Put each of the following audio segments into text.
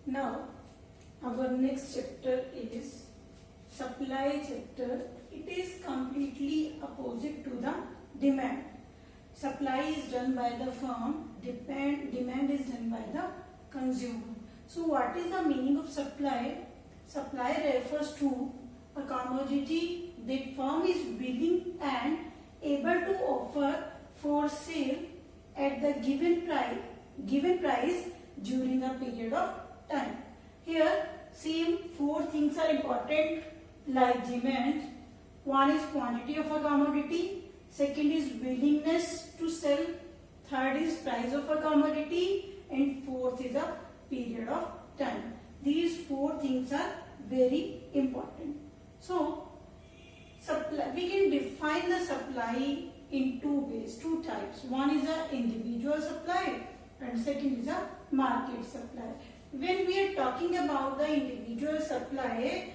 Now, our next chapter is supply chapter. It is completely opposite to the demand. Supply is done by the firm, demand is done by the consumer. So what is the meaning of supply? Supply refers to a commodity that firm is willing and able to offer for sale at the given price during a period of time. Here same four things are important like demand. One is quantity of a commodity, second is willingness to sell, third is price of a commodity, and fourth is a period of time. These four things are very important. So supply, we can define the supply in two ways, two types. One is a individual supply and second is a market supply. When we are talking about the individual supply,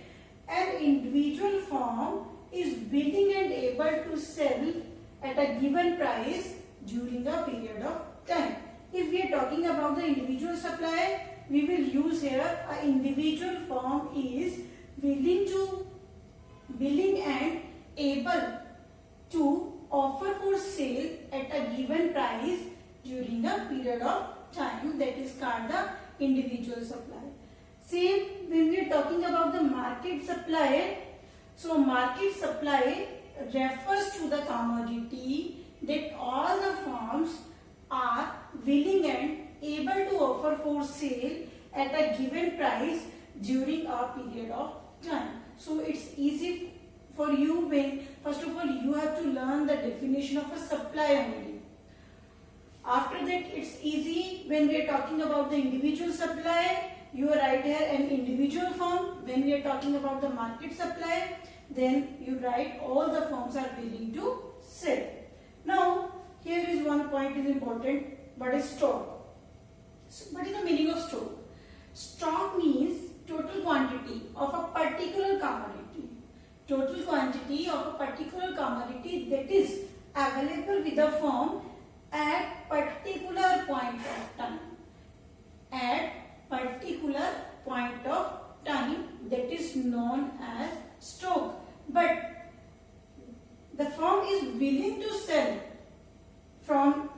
an individual firm is willing and able to sell at a given price during a period of time. If we are talking about the individual supply, we will use here an individual firm is willing and able to offer for sale at a given price during a period of time, that is called the individual supply. Same when we are talking about the market supply. So market supply refers to the commodity that all the firms are willing and able to offer for sale at a given price during a period of time. So it's easy for you when first of all you have to learn the definition of a supply only. After that it's easy when we are talking about the individual supply, you write here an individual firm. When we are talking about the market supply, then you write all the firms are willing to sell. Now here is one point is important. What is stock? So, what is the meaning of stock? Stock means total quantity of a particular commodity. Total quantity of a particular commodity that is available with the firm at particular point of time. At particular point of time, that is known as stock. But the firm is willing to sell from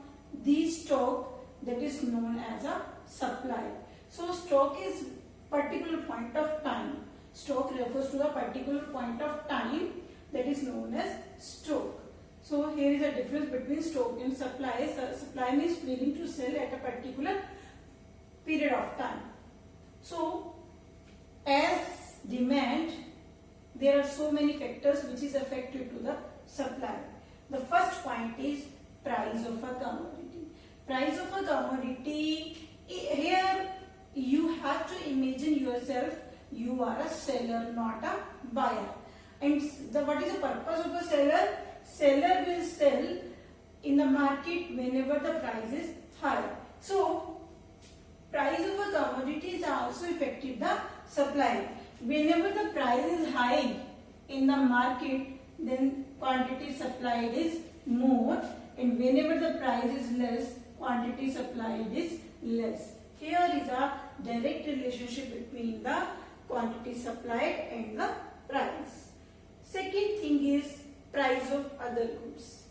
the stock, that is known as a supply. So stock is particular point of time. Stock refers to the particular point of time, that is known as stock. So here is a difference between stock and supply. Supply means willing to sell at a particular period of time. So as demand, there are so many factors which is affected to the supply. The first point is price of a commodity. Price of a commodity, here you have to imagine yourself, you are a seller, not a buyer. And what is the purpose of a seller? Seller will sell in the market whenever the price is high. So price of a commodity is also affected the supply. Whenever the price is high in the market, then quantity supplied is more, and whenever the price is less, quantity supplied is less. Here is a direct relationship between the quantity supplied and the price. Second thing is price of other goods.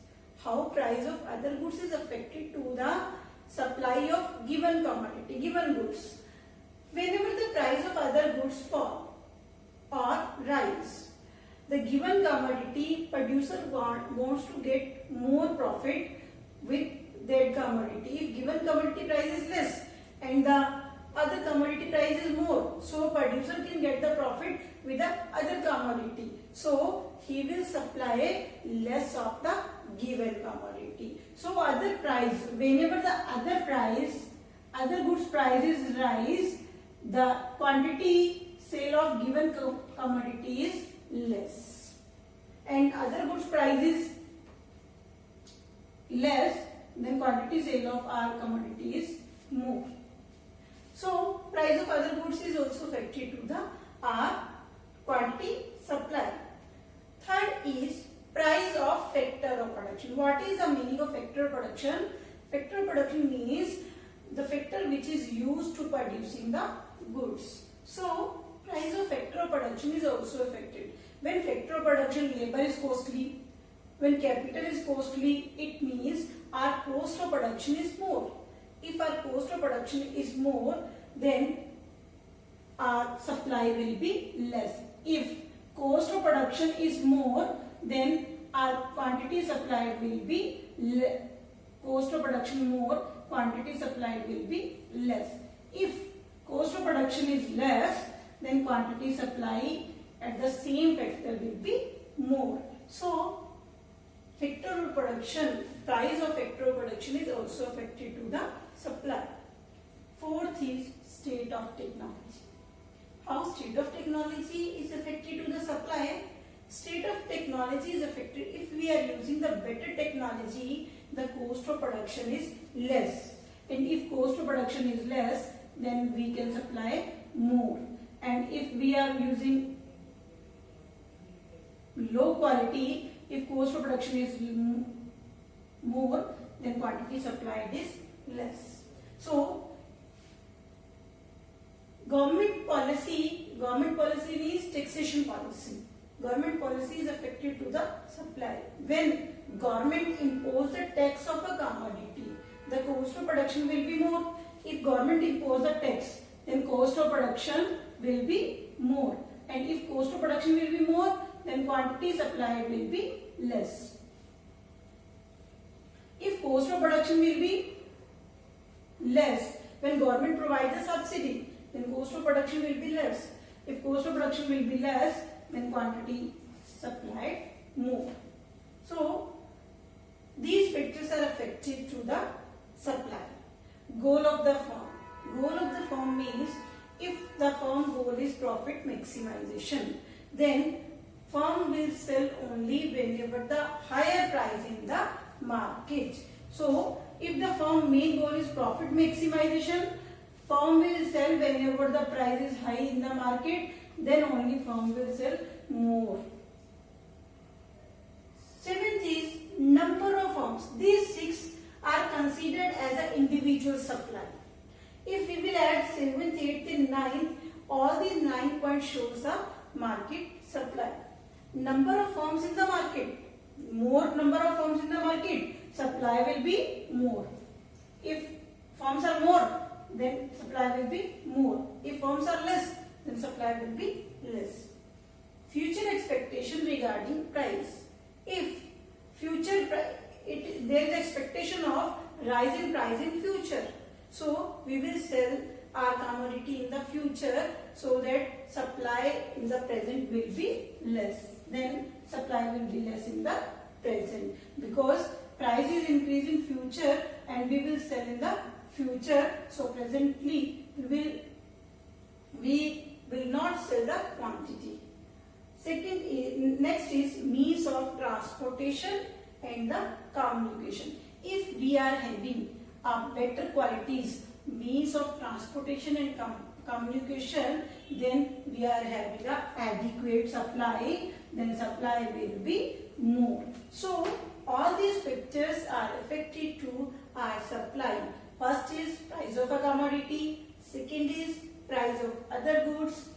How price of other goods is affected to the supply of given commodity, given goods. Whenever the price of other goods fall or rise, the given commodity producer wants to get more profit with that commodity. If given commodity price is less and the other commodity price is more, so producer can get the profit with the other commodity. So he will supply less of the given commodity. So other price, whenever the other goods prices rise, the quantity sale of given commodity is less, and other goods price is less, then quantity sale of our commodity is more. So price of other goods is also affected to the our quantity supply. Third is price of factor of production. What is the meaning of factor of production? Factor of production means the factor which which is used to producing the goods. So price of factor of production is also affected. When factor of production labor is costly, when capital is costly, it means our cost of production is more. If our cost of production is more, then our supply will be less. If cost of production is more, then our quantity supplied will be cost of production more, quantity supplied will be less. If cost of production is less, then quantity supply at the same factor will be more. So factor of production, price of factor of production is also affected to the supply. Fourth is state of technology. How state of technology is affected to the supply? State of technology is affected if we are using the better technology, the cost of production is less. And if cost of production is less, then we can supply more. And if we are using low quality, if cost of production is more, then quantity supplied is less. So government policy means taxation policy. Government policy is affected to the supply. When government impose the tax of a commodity, the cost of production will be more. If government impose the tax, then cost of production will be more. And if cost of production will be more, then quantity supplied will be less. If cost of production will be less, when government provides a subsidy, then cost of production will be less. If cost of production will be less, then quantity supplied more. So these factors are affected to the supply. Goal of the firm. Goal of the firm means if the firm goal is profit maximization, then firm will sell only whenever the higher price in the market. So if the firm main goal is profit maximization, firm will sell whenever the price is high in the market, then only firm will sell more. Seventh is number of firms. These 6 are considered as an individual supply. If we will add 7th, 8th and 9th, all these 9 points shows the market supply. Number of firms in the market. More number of firms in the market, supply will be more. If firms are more, then supply will be more. If firms are less, then supply will be less. Future expectation regarding price. If there is expectation of rise in price in future, so we will sell our commodity in the future so that supply in the present will be less. Then supply will be less in the present because price is increasing future and we will sell in the future. So presently we will not sell the quantity. Next is means of transportation and the communication. If we are having a better qualities means of transportation and communication, then we are having a adequate supply, then supply will be more. So all these factors are affected to our supply. First is price of a commodity, second is price of other goods,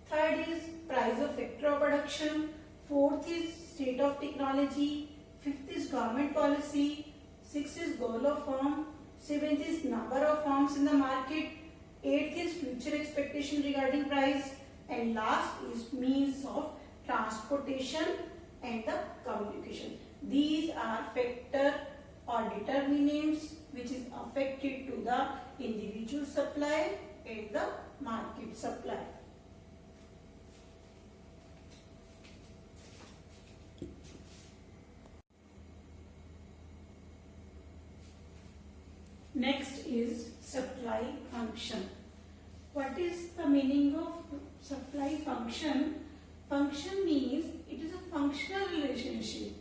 third is price of factor of production, fourth is state of technology, fifth is government policy, sixth is goal of firm, seventh is number of firms in the market, eighth is future expectation regarding price, and last is means of transportation and the communication. These are factor or determinants which is affected to the individual supply and the market supply. Next is supply function. What is the meaning of supply function? Function means it is a functional relationship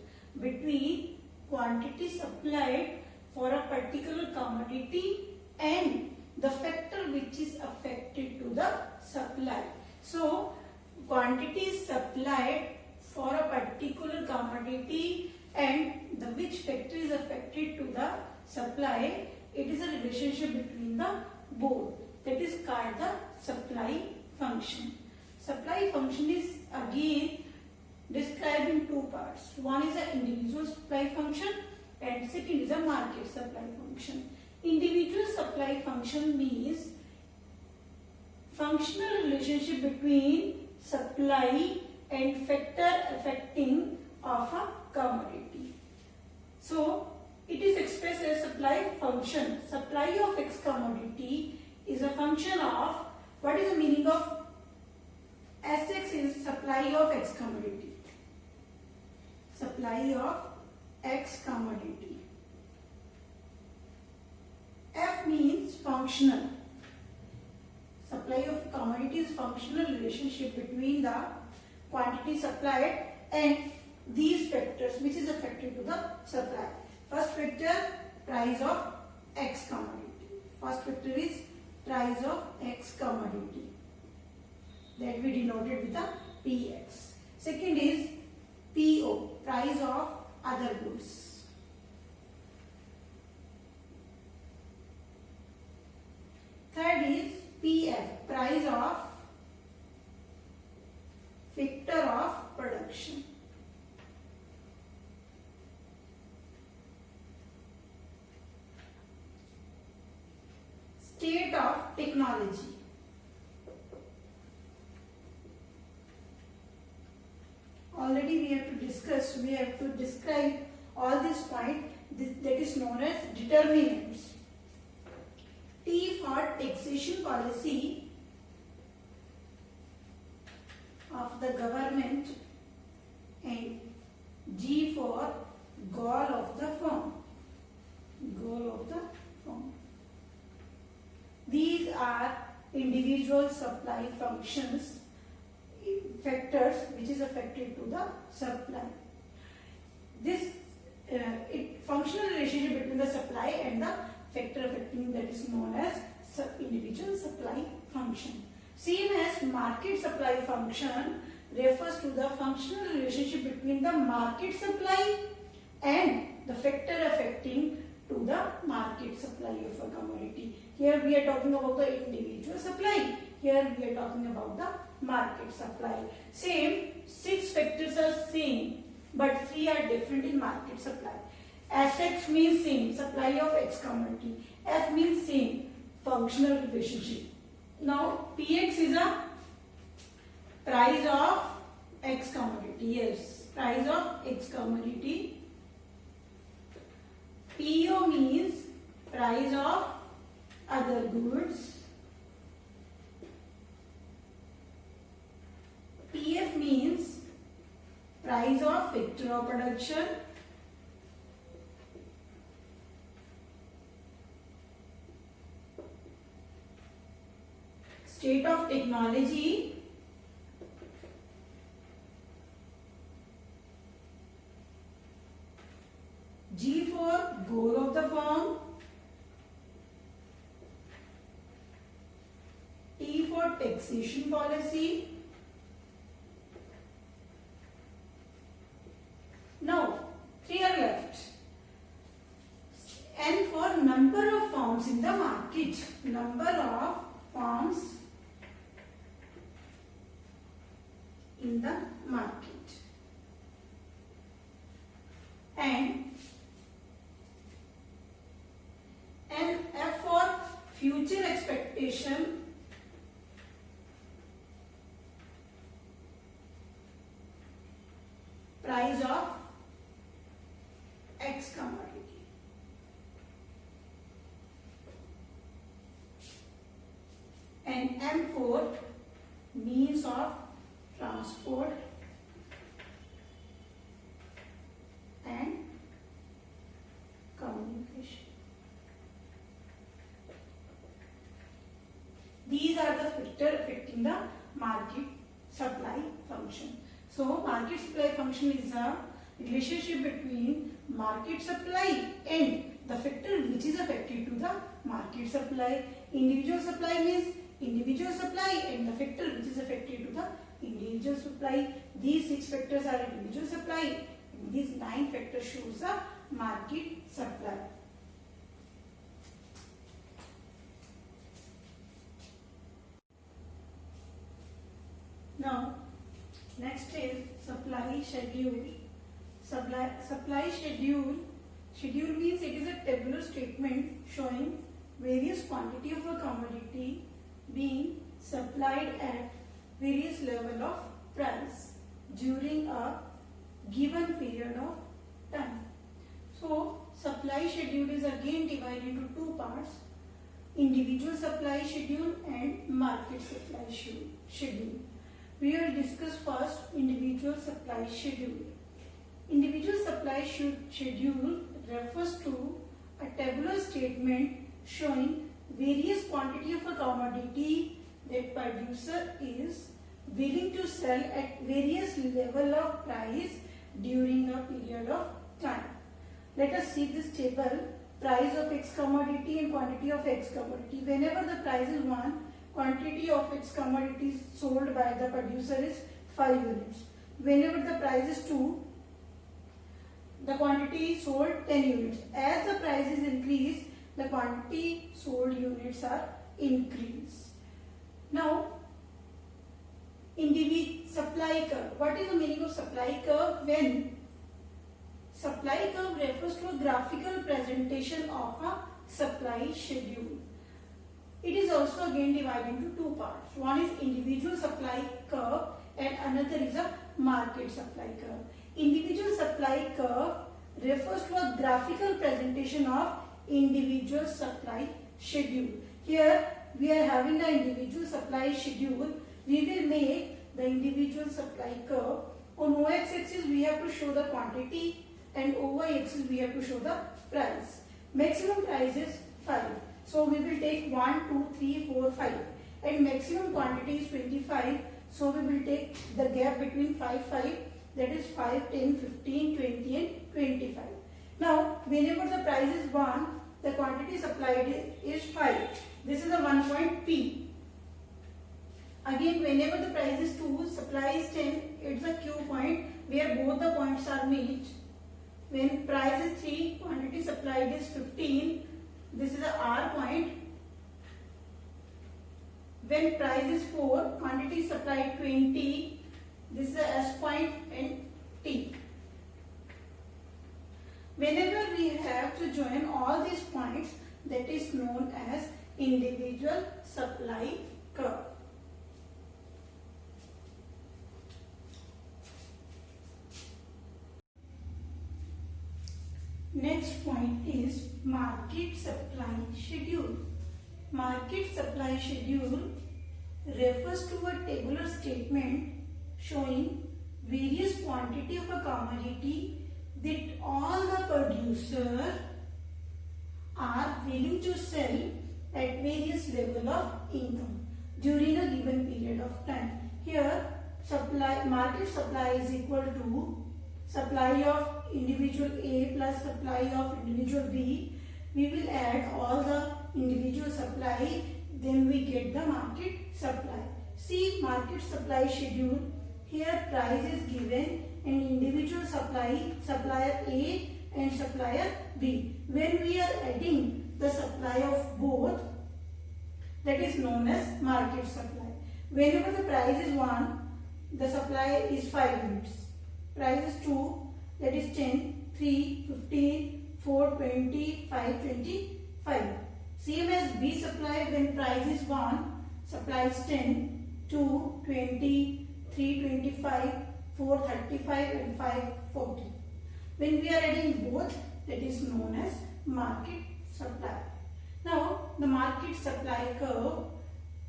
between quantity supplied for a particular commodity and the factor which is affected to the supply. So quantity is supplied for a particular commodity and the which factor is affected to the supply, it is a relationship between the both, that is called the supply function. Supply function is again described in two parts. One is an individual supply function and second is a market supply function. Individual supply function means functional relationship between supply and factor affecting of a commodity. So it is expressed as supply function. Supply of X commodity is a function of, what is the meaning of Sx is supply of X commodity. Supply of X commodity. F means functional. Supply of commodity is functional relationship between the quantity supplied and these factors, which is a factor to the supply. First factor, price of X commodity. First factor is price of X commodity, that we denoted with the PX. Second is PO, price of other goods. Third is PF, price of factor of production. State of technology. Already we have to describe all this point, that is known as determinants. T for taxation policy of the government and G for goal of the firm. Goal of the firm. These are individual supply functions, factors which is affected to the supply. This functional relationship between the supply and the factor affecting, that is known as individual supply function. Same as market supply function refers to the functional relationship between the market supply and the factor affecting to the market supply of a commodity. Here we are talking about the individual supply. Here we are talking about the market supply. Same, 6 factors are same, but 3 are different in market supply. Sx means same, supply of X commodity. F means same, functional relationship. Now Px is a price of X commodity. Yes, price of X commodity. PO means price of other goods. PF means price of factor of production. State of technology. G for goal of the firm. T for taxation policy. Now, 3 are left. N for number of firms in the market. Number of firms in the market. And F for future expectation. Price of X commodity. And M for means of transport and communication. These are the factors affecting the market supply function. So market supply function is a relationship between market supply and the factor which is affected to the market supply. Individual supply means individual supply and the factor which is affected to the individual supply. These 6 factors are individual supply and these 9 factors shows the market supply. Now, next is supply schedule. Supply schedule means it is a tabular statement showing various quantity of a commodity being supplied at various level of price during a given period of time. So, supply schedule is again divided into two parts: individual supply schedule and market supply schedule. We will discuss first individual supply schedule. Individual supply schedule refers to a tabular statement showing various quantity of a commodity that producer is willing to sell at various level of price during a period of time. Let us see this table: price of X commodity and quantity of X commodity. Whenever the price is 1, quantity of X commodity sold by the producer is 5 units. Whenever the price is 2, the quantity sold 10 units. As the price is increased, the quantity sold units are increased. Now, supply curve. What is the meaning of supply curve? When supply curve refers to a graphical presentation of a supply schedule. It is also again divided into two parts. One is individual supply curve and another is a market supply curve. Individual supply curve refers to a graphical presentation of individual supply schedule. Here we are having the individual supply schedule. We will make the individual supply curve. On y-axis we have to show the quantity and y-axis we have to show the price. Maximum price is 5. So we will take 1, 2, 3, 4, 5. And maximum quantity is 25. So we will take the gap between 5, 5. That is 5, 10, 15, 20 and 25. Now whenever the price is 1, the quantity supplied is 5. This is the 1 point P. Again, whenever the price is 2, supply is 10, it's a Q point where both the points are meet. When price is 3, quantity supplied is 15. This is the R point. When price is 4, quantity supplied 20. This is the S point and T. Whenever we have to join all these points, that is known as individual supply curve. Next point is market supply schedule. Market supply schedule refers to a tabular statement showing various quantity of a commodity that all the producers are willing to sell at various level of income during a given period of time. Here, market supply is equal to supply of individual A plus supply of individual B. We will add all the individual supply, then we get the market supply. See market supply schedule. Here price is given and individual supply, supplier A and supplier B. When we are adding the supply of both, that is known as market supply. Whenever the price is 1, the supply is 5 units. Price is 2, that is 10, 3, 15, 4, 20, 5, 25. Same as B supply, when price is 1, supply is 10, 2, 20, 3, 25, 4, 35 and 5, 40. When we are adding both, that is known as market supply. Now the market supply curve.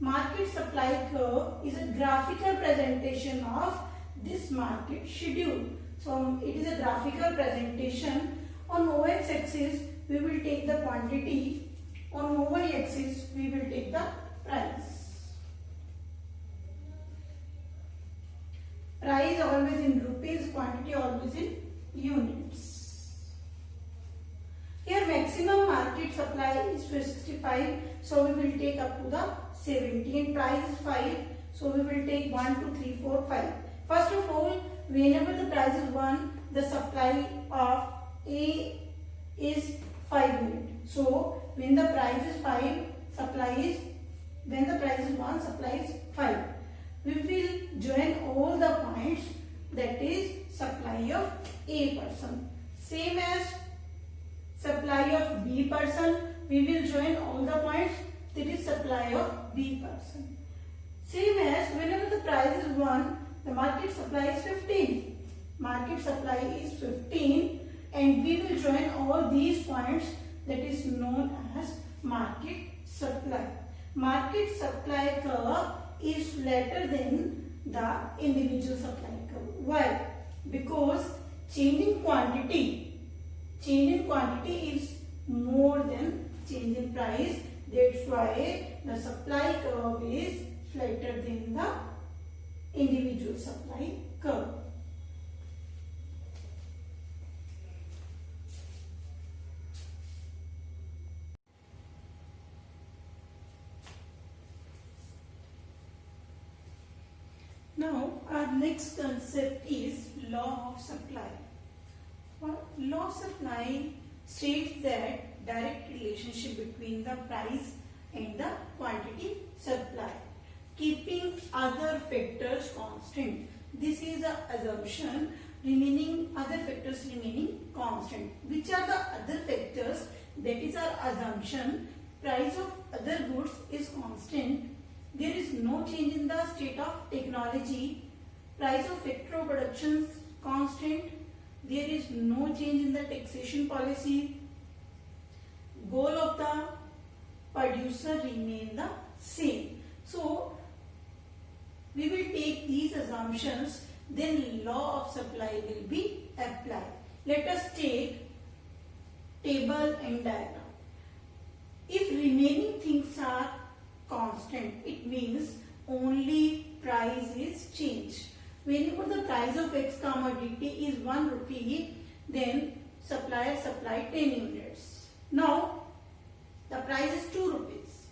Market supply curve is a graphical presentation of this market schedule. So it is a graphical presentation. On x-axis we will take the quantity. On y-axis we will take the price. Price always in rupees, quantity always in units. Here maximum market supply is 65, so we will take up to the 70, and price is 5, so we will take 1, 2, 3, 4, 5. First of all, whenever the price is 1, the supply of A is 5 units. So when the price is 5, when the price is 1, supply is 5. we will join all the points, that is supply of A person. Same as supply of B person, we will join all the points, that is supply of B person. Same as whenever the price is 1, the market supply is 15. Market supply is 15 and we will join all these points, that is known as market supply. Market supply curve is flatter than the individual supply curve. Why? Because change in quantity is more than change in price. That's why the supply curve is flatter than the individual supply curve. Now our next concept is law of supply. Law of supply states that direct relationship between the price and the quantity supply, keeping other factors constant. This is the assumption remaining other factors remaining constant. Which are the other factors? That is our assumption. Price of other goods is constant. There is no change in the state of technology. Price of factor of production is constant. There is no change in the taxation policy. Goal of the producer remain the same. So we will take these assumptions, then law of supply will be applied. Let us take table and diagram. If remaining things are constant, it means only price is changed. Whenever the price of X commodity is 1 rupee, then supplier supply 10 units. Now the price is 2 rupees.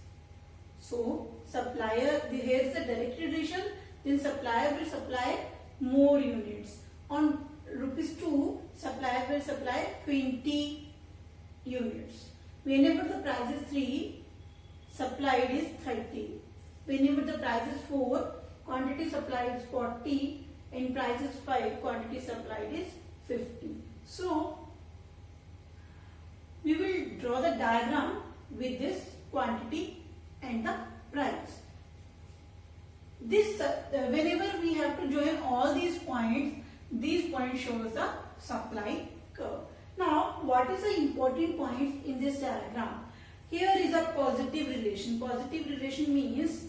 So supplier, here is the direct relation, then supplier will supply more units. On rupees 2, supplier will supply 20 units. Whenever the price is 3, supplied is 30. Whenever the price is 4, quantity supplied is 40 and price is 5, quantity supplied is 50. So we will draw the diagram with this quantity and the price. This whenever we have to join all these points shows the supply curve. Now what is the important points in this diagram? Here is a positive relation. Positive relation means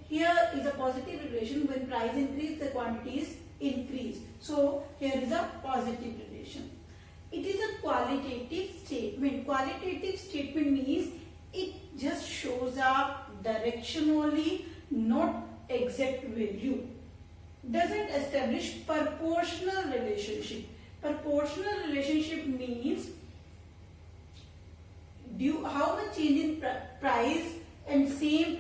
here is a positive relation. When price increase, the quantities increase. So here is a positive relation. It is a qualitative statement. Qualitative statement means it just shows a direction only, not exact value. Doesn't establish proportional relationship. Proportional relationship means how much change in price and same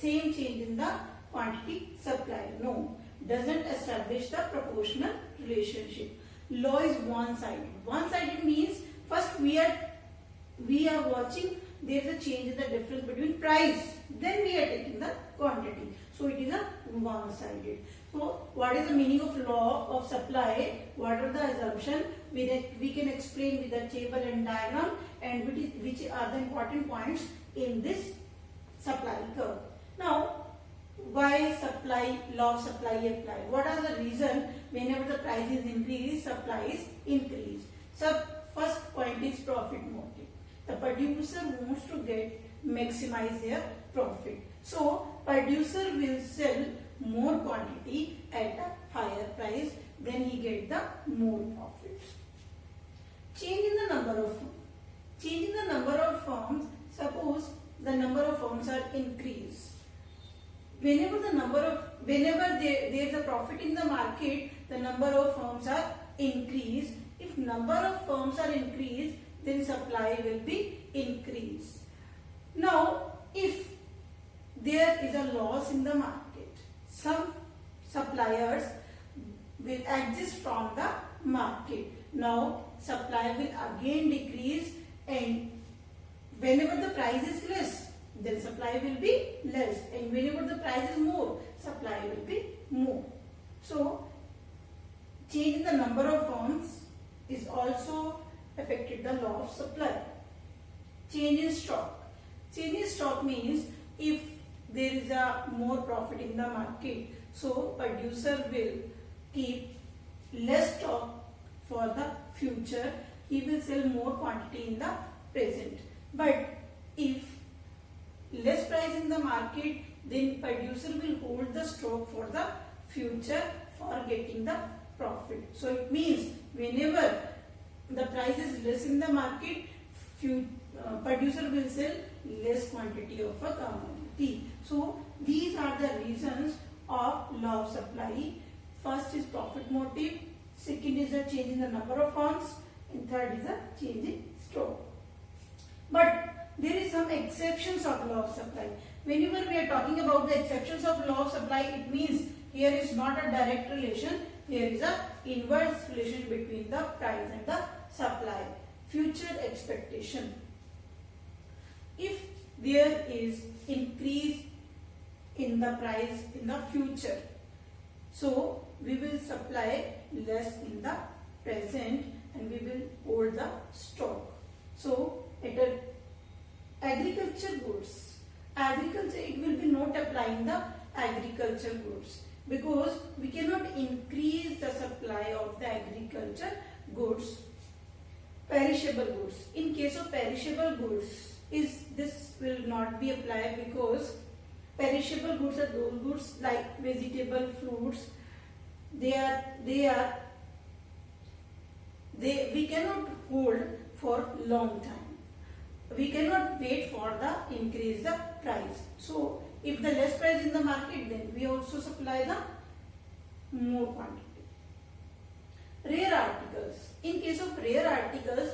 change in the quantity supply. No, doesn't establish the proportional relationship. Law is one-sided. One-sided means first we are watching there is a change in the difference between price, then we are taking the quantity. So it is a one-sided. So what is the meaning of law of supply? What are the assumptions? We can explain with the table and diagram, and which are the important points in this supply curve. Now, why law of supply apply? What are the reason whenever the price is increased, supply is increased? So first point is profit motive. The producer wants to maximize their profit. So producer will sell more quantity at a higher price, then he get the more profits. Change in the number of firms. Change in the number of firms. Suppose the number of firms are increased. Whenever there is a profit in the market, the number of firms are increased. If number of firms are increased, then supply will be increased. Now, if there is a loss in the market, some suppliers will exist from the market. Now, supply will again decrease, and whenever the price is less, then supply will be less, and whenever the price is more, supply will be more. So change in the number of firms is also affected the law of supply. Change in stock. Change in stock means if there is a more profit in the market, so producer will keep less stock for the future. He will sell more quantity in the present. But if less price in the market, then producer will hold the stock for the future for getting the profit. So it means whenever the price is less in the market, producer will sell less quantity of a commodity. So these are the reasons of law of supply. First is profit motive, second is a change in the number of firms, and third is a change in stock. But there is some exceptions of law of supply. Whenever we are talking about the exceptions of law of supply, it means here is not a direct relation, here is a inverse relation between the price and the supply. Future expectation. If there is increase in the price in the future, so we will supply less in the present and we will hold the stock. So at agriculture goods, it will be not applying the agriculture goods, because we cannot increase the supply of the agriculture goods. Perishable goods. In case of perishable goods, this will not be applied, because perishable goods are those goods like vegetable, fruits. We cannot hold for long time. We cannot wait for the increase the price. So if the less price in the market, then we also supply the more quantity. Rare articles. In case of rare articles,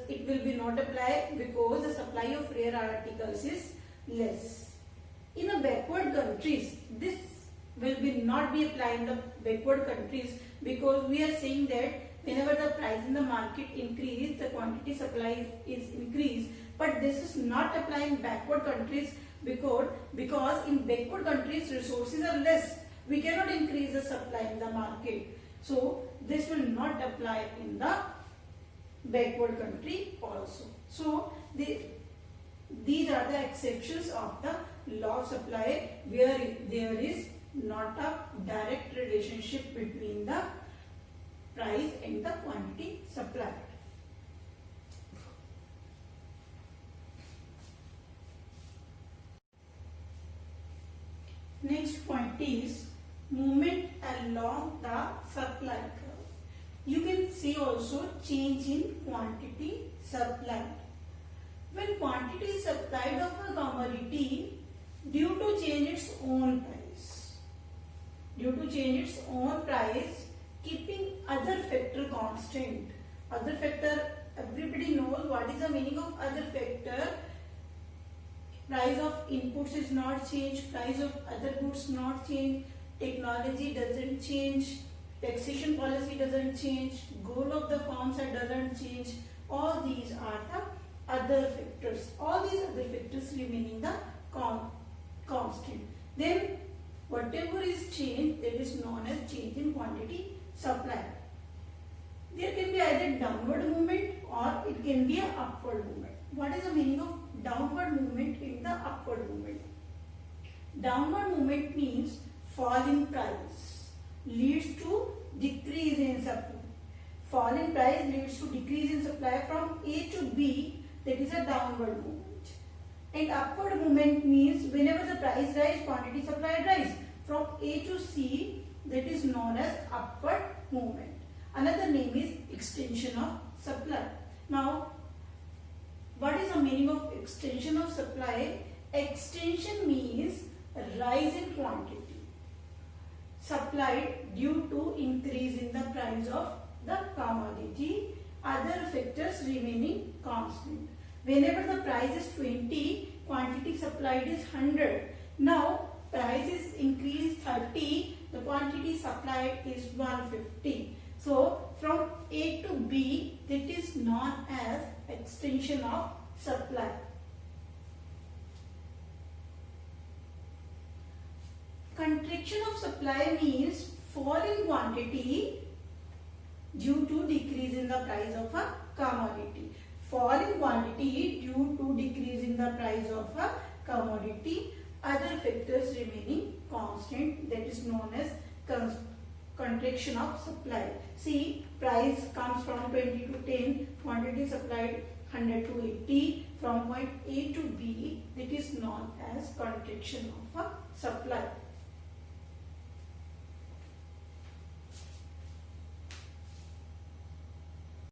it will be not applied, because the supply of rare articles is less. In a backward countries, this will not be applied in the backward countries, because we are saying that whenever the price in the market increase, the quantity supply is increased. But this is not applying backward countries, because in backward countries resources are less. We cannot increase the supply in the market. So this will not apply in the backward country also. So these are the exceptions of the law of supply, where there is not a direct relationship between the price and the quantity supplied. Next point is movement along the supply curve. You can see also change in quantity supplied. When quantity is supplied of a commodity due to change its own price, keeping other factor constant. Other factor, everybody knows what is the meaning of other factor. Price of inputs is not changed, price of other goods not changed, technology doesn't change, taxation policy doesn't change, goal of the firms doesn't change. All these are the other factors. All these other factors remaining the constant. Then whatever is changed, that is known as change in quantity supplied. There can be either downward movement or it can be an upward movement. What is the meaning of downward movement in the upward movement? Downward movement means fall in price leads to decrease in supply. Fall in price leads to decrease in supply from A to B, that is a downward movement. And upward movement means whenever the price rise, quantity supplied rise. From A to C, that is known as upward movement. Another name is extension of supply. Now, what is the meaning of extension of supply? Extension means rise in quantity supplied due to increase in the price of the commodity, other factors remaining constant. Whenever the price is 20, quantity supplied is 100. Now price is increased 30, the quantity supplied is 150. So from A to B, that is known as extension of supply. contraction of supply means fall in quantity due to decrease in the price of a commodity. Fall in quantity due to decrease in the price of a commodity. Other factors remaining constant, that is known as contraction of supply. See, price comes from 20 to 10, quantity supplied 100 to 80, from point A to B, that is known as contraction of a supply.